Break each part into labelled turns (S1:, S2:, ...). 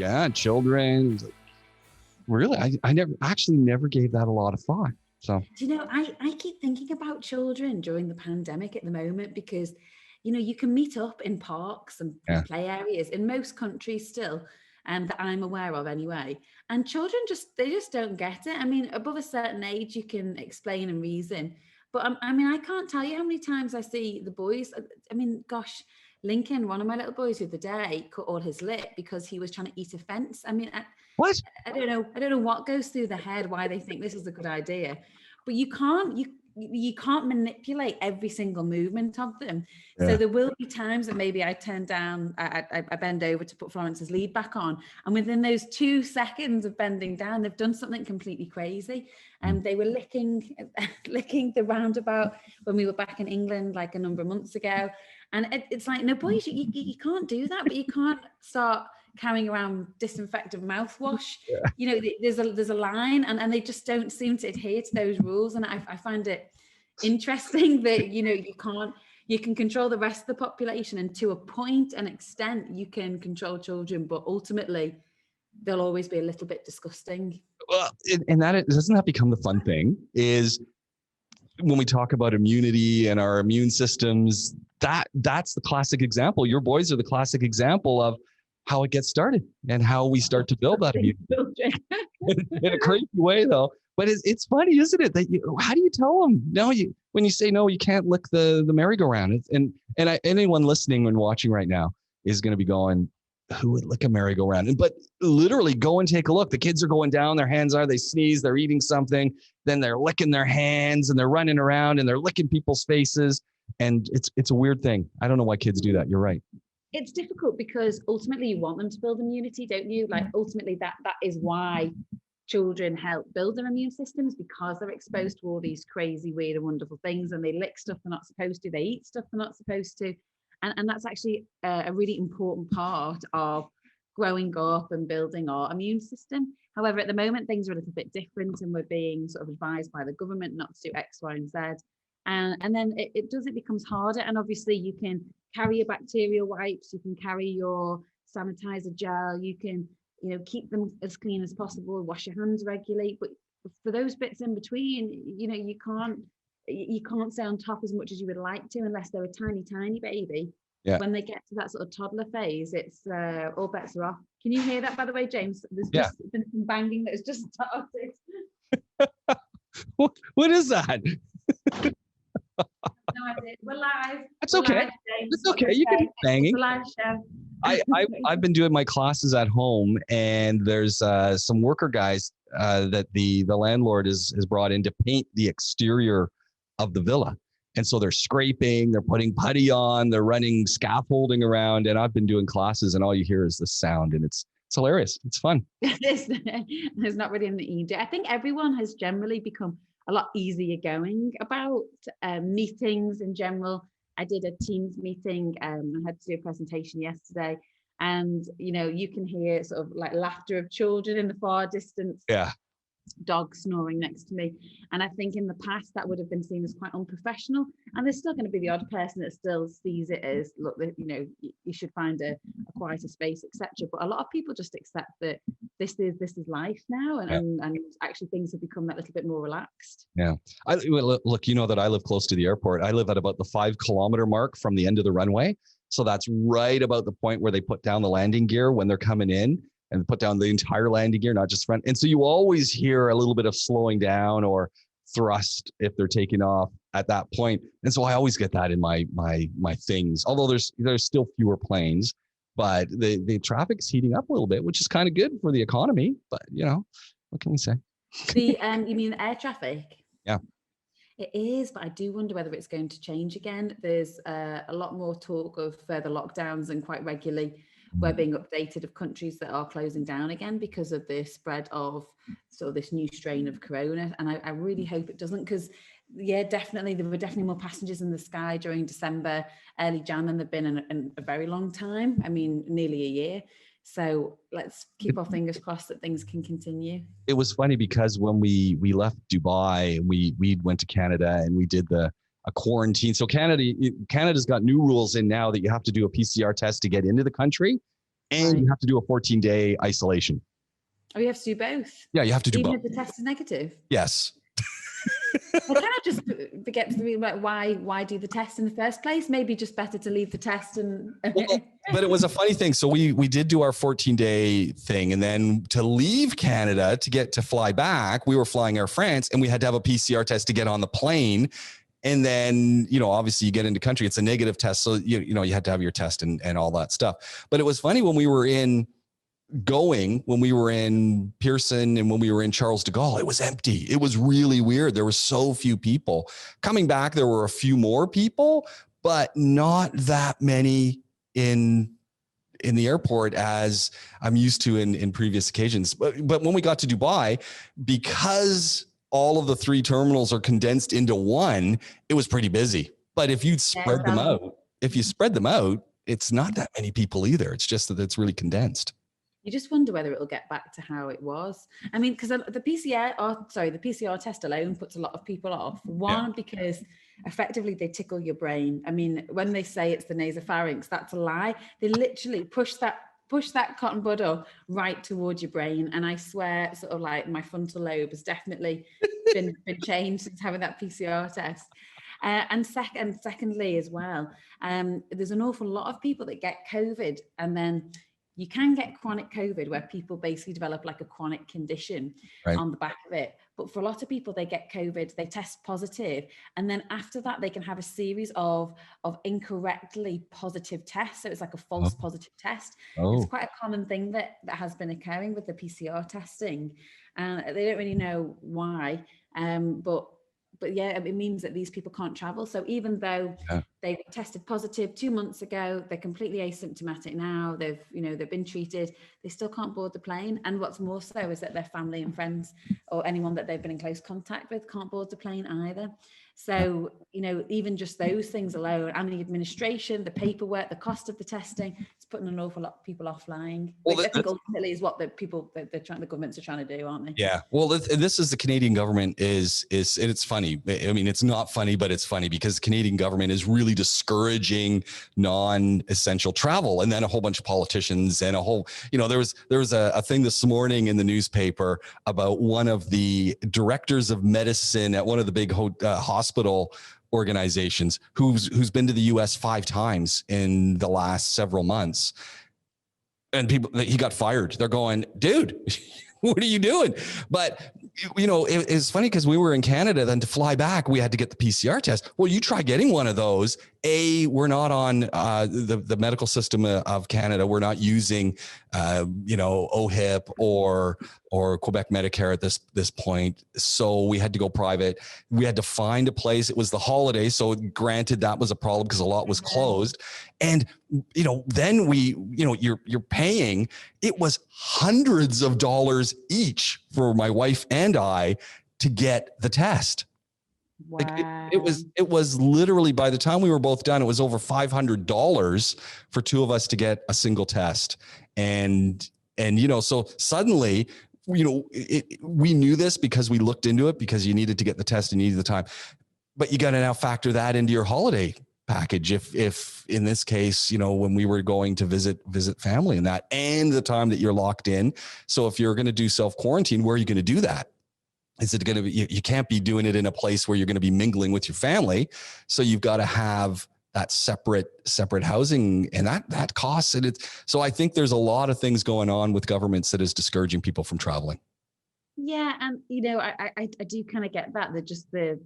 S1: Yeah, children. Really, I never gave that a lot of thought. So,
S2: Do you know, I keep thinking about children during the pandemic at the moment because, you know, you can meet up in parks and play areas in most countries still, that I'm aware of anyway. And children they just don't get it. I mean, above a certain age, you can explain and reason. But I mean, I can't tell you how many times I see the boys. I mean, gosh, Lincoln, one of my little boys the other day, cut all his lip because he was trying to eat a fence. I mean,
S1: what?
S2: I don't know. I don't know what goes through the head, why they think this is a good idea, but you can't manipulate every single movement of them.
S1: Yeah.
S2: So there will be times that maybe I turn down, I bend over to put Florence's lead back on, and within those 2 seconds of bending down, they've done something completely crazy. And they were licking the roundabout when we were back in England like a number of months ago. And it's like, no, boys, you can't do that, but you can't start carrying around disinfectant mouthwash.
S1: Yeah.
S2: You know, there's a line, and they just don't seem to adhere to those rules. And I find it interesting that, you know, you can control the rest of the population, and to a point and extent you can control children, but ultimately they'll always be a little bit disgusting.
S1: Well, and doesn't that become the fun thing is when we talk about immunity and our immune systems, that's the classic example. Your boys are the classic example of how it gets started and how we start to build that immunity in a crazy way, though. But it's funny, isn't it? That how do you tell them? No, when you say no, you can't lick the merry-go-round. And anyone listening and watching right now is going to be going, who would lick a merry-go-round? But literally go and take a look. The kids are going down, their hands they sneeze, they're eating something, then they're licking their hands and they're running around and they're licking people's faces. And it's a weird thing. I don't know why kids do that. You're right.
S2: It's difficult because ultimately you want them to build immunity, don't you? Like ultimately that is why children help build their immune systems, because they're exposed to all these crazy, weird and wonderful things, and they lick stuff they're not supposed to, they eat stuff they're not supposed to. And that's actually a really important part of growing up and building our immune system. However, at the moment, things are a little bit different, and we're being sort of advised by the government not to do X, Y, and Z. And then it becomes harder. And obviously you can carry your bacterial wipes, you can carry your sanitizer gel, you can, you know, keep them as clean as possible, wash your hands regularly. But for those bits in between, you know, you can't stay on top as much as you would like to, unless they're a tiny, tiny baby. Yeah. When they get to that sort of toddler phase, it's all bets are off. Can you hear that, by the way, James? There's just been some banging that has just started.
S1: What is that?
S2: No idea. We're live.
S1: It's okay. It's okay. You can keep banging.
S2: It's a live show.
S1: I've been doing my classes at home, and there's some worker guys that the landlord has brought in to paint the exterior of the villa. And so they're scraping, they're putting putty on, they're running scaffolding around, and I've been doing classes, and all you hear is the sound, and it's hilarious. It's fun.
S2: There's not really anything you do. I think everyone has generally become a lot easier going about meetings in general. I did a Teams meeting. I had to do a presentation yesterday, and you know, you can hear sort of like laughter of children in the far distance.
S1: Yeah.
S2: Dog snoring next to me. And I think in the past that would have been seen as quite unprofessional, and there's still going to be the odd person that still sees it as, look, you know, you should find a quieter space, etc. But a lot of people just accept that this is life now, and actually things have become that little bit more relaxed.
S1: Yeah. Look, you know that I live close to the airport. I live at about the 5 kilometer mark from the end of the runway. So that's right about the point where they put down the landing gear when they're coming in, and put down the entire landing gear, not just front. And so you always hear a little bit of slowing down or thrust if they're taking off at that point. And so I always get that in my things, although there's still fewer planes, but the traffic's heating up a little bit, which is kind of good for the economy. But you know, what can we say?
S2: You mean the air traffic?
S1: Yeah.
S2: It is, but I do wonder whether it's going to change again. There's a lot more talk of further lockdowns, and quite regularly we're being updated of countries that are closing down again because of the spread of sort of this new strain of corona. And I really hope it doesn't, because definitely there were definitely more passengers in the sky during December, early Jan than there've been in a very long time. I mean, nearly a year. So let's keep our fingers crossed that things can continue.
S1: It was funny because when we left Dubai, we went to Canada and we did a quarantine. So Canada's got new rules in now that you have to do a PCR test to get into the country. and you have to do a 14-day isolation.
S2: Oh, you have to do both?
S1: Yeah, you have to do
S2: Even
S1: both.
S2: if the test is negative?
S1: Yes.
S2: I kind of just forget to think about why do the test in the first place? Maybe just better to leave the test and.
S1: Well, but it was a funny thing. So we did do our 14-day thing, and then to leave Canada to fly back, we were flying Air France, and we had to have a PCR test to get on the plane. And then, obviously you get into country, it's a negative test. So, you had to have your test and all that stuff. But it was funny when we were in Pearson and when we were in Charles de Gaulle, it was empty. It was really weird. There were so few people. Coming back, there were a few more people, but not that many in the airport as I'm used to in previous occasions. But when we got to Dubai, because all of the 3 terminals are condensed into one, it was pretty busy. But if you spread them out, it's not that many people either. It's just that it's really condensed.
S2: You just wonder whether it'll get back to how it was. I mean, because the PCR test alone puts a lot of people off. One, because effectively they tickle your brain. I mean, when they say it's the nasopharynx, that's a lie. They literally push that cotton bud right towards your brain. And I swear, sort of like my frontal lobe has definitely been changed since having that PCR test. And secondly as well, there's an awful lot of people that get COVID, and then you can get chronic COVID where people basically develop like a chronic condition on the back of it. But for a lot of people, they get COVID, they test positive, and then after that, they can have a series of incorrectly positive tests. So it's like a false positive test. It's quite a common thing that has been occurring with the PCR testing, and they don't really know why. But yeah, it means that these people can't travel. So even though they tested positive 2 months ago, they're completely asymptomatic now. They've been treated. They still can't board the plane. And what's more so is that their family and friends or anyone that they've been in close contact with can't board the plane either. So, even just those things alone, and the administration, the paperwork, the cost of the testing, it's putting an awful lot of people off flying. Which I think ultimately is what the governments are trying to do, aren't they?
S1: Yeah. Well, this is the Canadian government is it's funny. I mean, it's not funny, but it's funny because the Canadian government is really discouraging non-essential travel. And then a whole bunch of politicians and there was a thing this morning in the newspaper about one of the directors of medicine at one of the big hospital organizations who's been to the US 5 times in the last several months. And he got fired. They're going, dude, what are you doing? But it's funny because we were in Canada, then to fly back, we had to get the PCR test. Well, you try getting one of those. We're not on the medical system of Canada. We're not using, OHIP or Quebec Medicare at this point. So we had to go private. We had to find a place. It was the holiday. So granted, that was a problem because a lot was closed. And, then you're paying, it was hundreds of dollars each for my wife and I to get the test.
S2: Wow.
S1: Like it was literally, by the time we were both done, it was over $500 for 2 of us to get a single test. And so suddenly, we knew this because we looked into it, because you needed to get the test and you needed the time, but you got to now factor that into your holiday package. If in this case, when we were going to visit family and that, and the time that you're locked in. So if you're going to do self-quarantine, where are you going to do that? Is it going to be, you can't be doing it in a place where you're going to be mingling with your family. So you've got to have that separate housing, and that costs it. So I think there's a lot of things going on with governments that is discouraging people from traveling.
S2: Yeah, and I do kind of get that.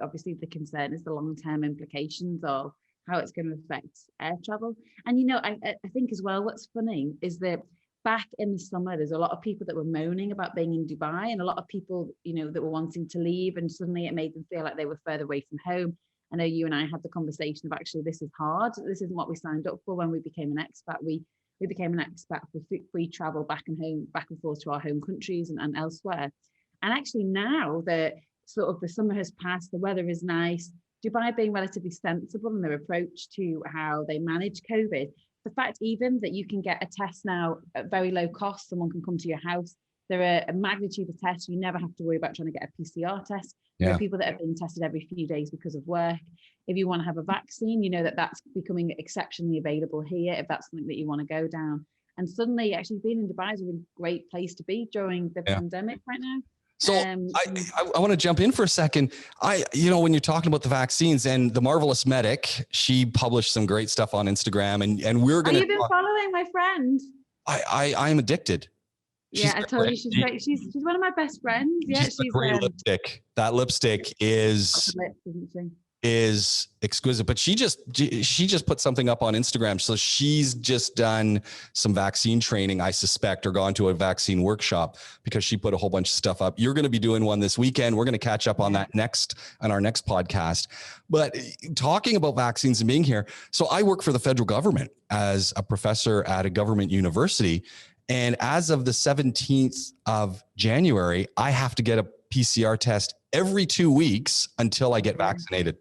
S2: Obviously the concern is the long-term implications of how it's going to affect air travel. And I think as well, what's funny is that back in the summer, there's a lot of people that were moaning about being in Dubai, and a lot of people, that were wanting to leave, and suddenly it made them feel like they were further away from home. I know you and I had the conversation of, actually, this is hard. This isn't what we signed up for when we became an expat. We became an expat for free travel back and forth to our home countries and elsewhere. And actually now that sort of the summer has passed, the weather is nice, Dubai being relatively sensible in their approach to how they manage COVID, the fact even that you can get a test now at very low cost, someone can come to your house. There are a magnitude of tests. You never have to worry about trying to get a PCR test. Yeah. There are people that are being tested every few days because of work. If you want to have a vaccine, that's becoming exceptionally available here, if that's something that you want to go down. And suddenly actually being in Dubai is a really great place to be during the pandemic right now.
S1: So I want to jump in for a second. When you're talking about the vaccines and the Marvelous Medic, she published some great stuff on Instagram, and we're going to.
S2: You've been following my friend.
S1: I'm addicted.
S2: Yeah, I told you she's great. She's one of my best friends. Yeah, she's
S1: a great lipstick. That lipstick is exquisite. But she just put something up on Instagram. So she's just done some vaccine training, I suspect, or gone to a vaccine workshop because she put a whole bunch of stuff up. You're going to be doing one this weekend. We're going to catch up on that on our next podcast. But talking about vaccines and being here, so I work for the federal government as a professor at a government university. And as of the 17th of January, I have to get a PCR test every 2 weeks until I get vaccinated.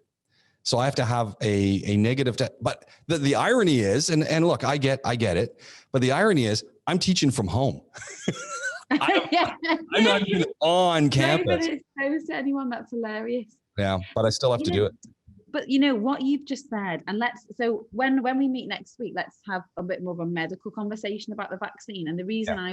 S1: So I have to have a negative test. But the irony is, and look, I get it. But the irony is I'm teaching from home. I'm not even on campus.
S2: No, but it shows to anyone, that's hilarious.
S1: Yeah, but I still have to do it.
S2: But you know what you've just said, and so when we meet next week, let's have a bit more of a medical conversation about the vaccine. And the reason I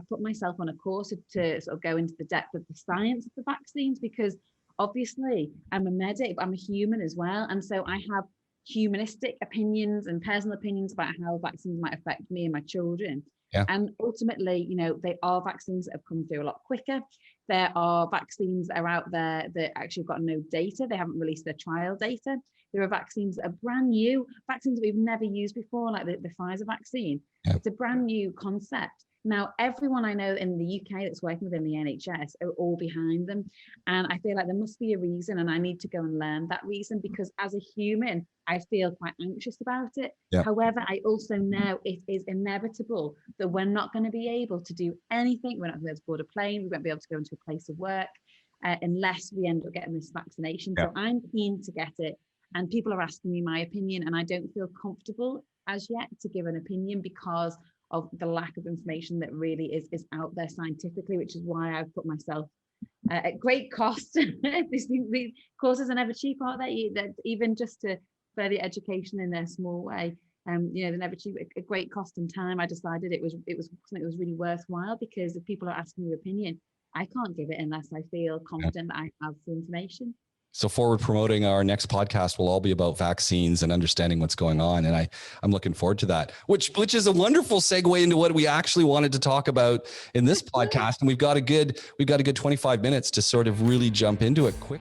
S2: put myself on a course to sort of go into the depth of the science of the vaccines, because obviously I'm a medic, but I'm a human as well. And so I have humanistic opinions and personal opinions about how vaccines might affect me and my children.
S1: Yeah.
S2: And ultimately, they are vaccines that have come through a lot quicker. There are vaccines that are out there that actually have got no data. They haven't released their trial data. There are vaccines that are brand new, vaccines that we've never used before, like the Pfizer vaccine. Yeah. It's a brand new concept. Now, everyone I know in the UK that's working within the NHS are all behind them. And I feel like there must be a reason, and I need to go and learn that reason, because as a human, I feel quite anxious about it. Yeah. However, I also know it is inevitable that we're not going to be able to do anything. We're not going to be able to board a plane. We won't be able to go into a place of work unless we end up getting this vaccination. Yeah. So I'm keen to get it. And people are asking me my opinion, and I don't feel comfortable as yet to give an opinion because of the lack of information that really is out there scientifically, which is why I've put myself at great cost. These courses are never cheap, aren't they? Even just to further education in their small way, they're never cheap. At great cost and time, I decided it was something that was really worthwhile, because if people are asking your opinion, I can't give it unless I feel confident that I have the information.
S1: So forward promoting our next podcast will all be about vaccines and understanding what's going on. And I'm looking forward to that, which is a wonderful segue into what we actually wanted to talk about in this podcast. And we've got a good 25 minutes to sort of really jump into it quick.